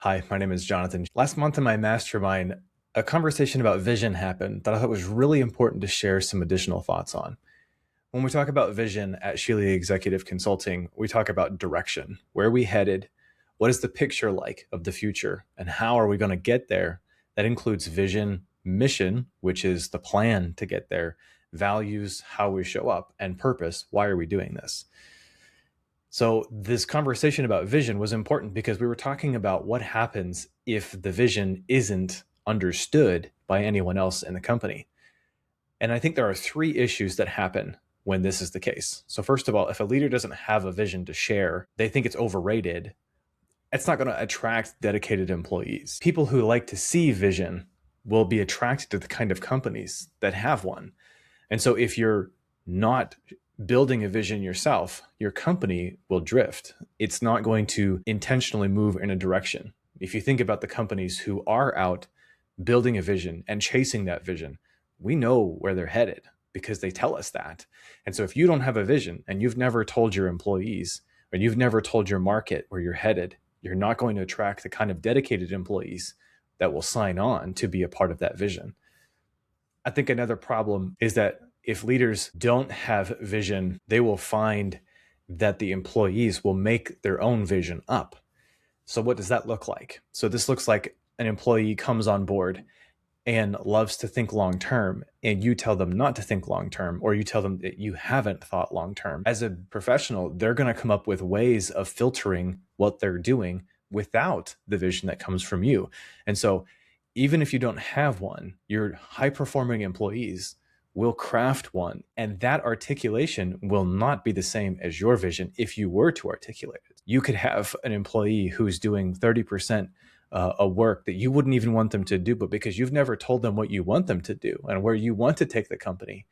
Hi, my name is Jonathan. Last month in my mastermind, a conversation about vision happened that I thought was really important to share some additional thoughts on. When we talk about vision at Shealy Executive Consulting, we talk about direction. Where are we headed? What is the picture like of the future? And how are we going to get there? That includes vision, mission, which is the plan to get there, values, how we show up, and purpose. Why are we doing this? So this conversation about vision was important because we were talking about what happens if the vision isn't understood by anyone else in the company. And I think there are three issues that happen when this is the case. So first of all, if a leader doesn't have a vision to share, they think it's overrated, it's not going to attract dedicated employees. People who like to see vision will be attracted to the kind of companies that have one. And so if you're not building a vision yourself, your company will drift. It's not going to intentionally move in a direction. If you think about the companies who are out building a vision and chasing that vision, we know where they're headed because they tell us that. And so if you don't have a vision and you've never told your employees or you've never told your market where you're headed, you're not going to attract the kind of dedicated employees that will sign on to be a part of that vision. I think another problem is that if leaders don't have vision, they will find that the employees will make their own vision up. So what does that look like? So this looks like an employee comes on board and loves to think long term, and you tell them not to think long term, or you tell them that you haven't thought long term. As a professional, they're going to come up with ways of filtering what they're doing without the vision that comes from you. And so even if you don't have one, your high performing employees will craft one, and that articulation will not be the same as your vision if you were to articulate it. You could have an employee who's doing 30% a work that you wouldn't even want them to do, but because you've never told them what you want them to do and where you want to take the company,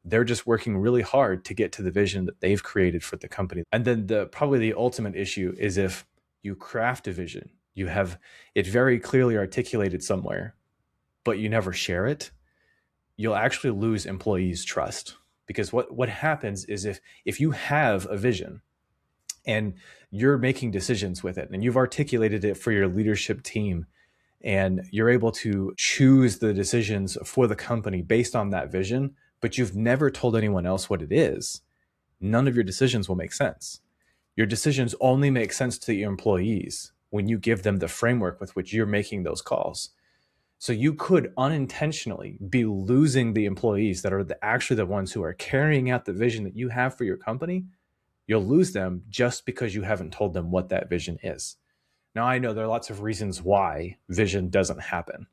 they're just working really hard to get to the vision that they've created for the company. And then probably the ultimate issue is if you craft a vision, you have it very clearly articulated somewhere, but you never share it, you'll actually lose employees' trust. Because what happens is if you have a vision and you're making decisions with it and you've articulated it for your leadership team and you're able to choose the decisions for the company based on that vision, but you've never told anyone else what it is, none of your decisions will make sense. Your decisions only make sense to your employees when you give them the framework with which you're making those calls. So you could unintentionally be losing the employees that are actually the ones who are carrying out the vision that you have for your company. You'll lose them just because you haven't told them what that vision is. Now, I know there are lots of reasons why vision doesn't happen.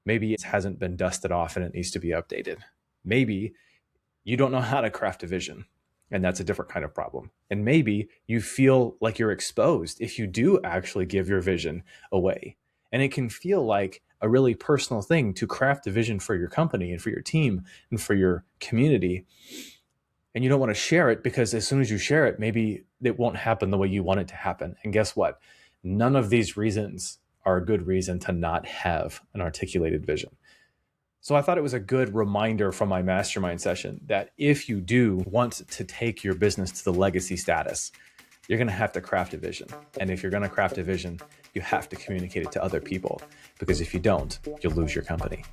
Maybe it hasn't been dusted off and it needs to be updated. Maybe you don't know how to craft a vision, and that's a different kind of problem. And maybe you feel like you're exposed if you do actually give your vision away. And it can feel like a really personal thing to craft a vision for your company and for your team and for your community. And you don't want to share it because as soon as you share it, maybe it won't happen the way you want it to happen. And guess what? None of these reasons are a good reason to not have an articulated vision. So I thought it was a good reminder from my mastermind session that if you do want to take your business to the legacy status, you're going to have to craft a vision. And if you're going to craft a vision, you have to communicate it to other people, because if you don't, you'll lose your company.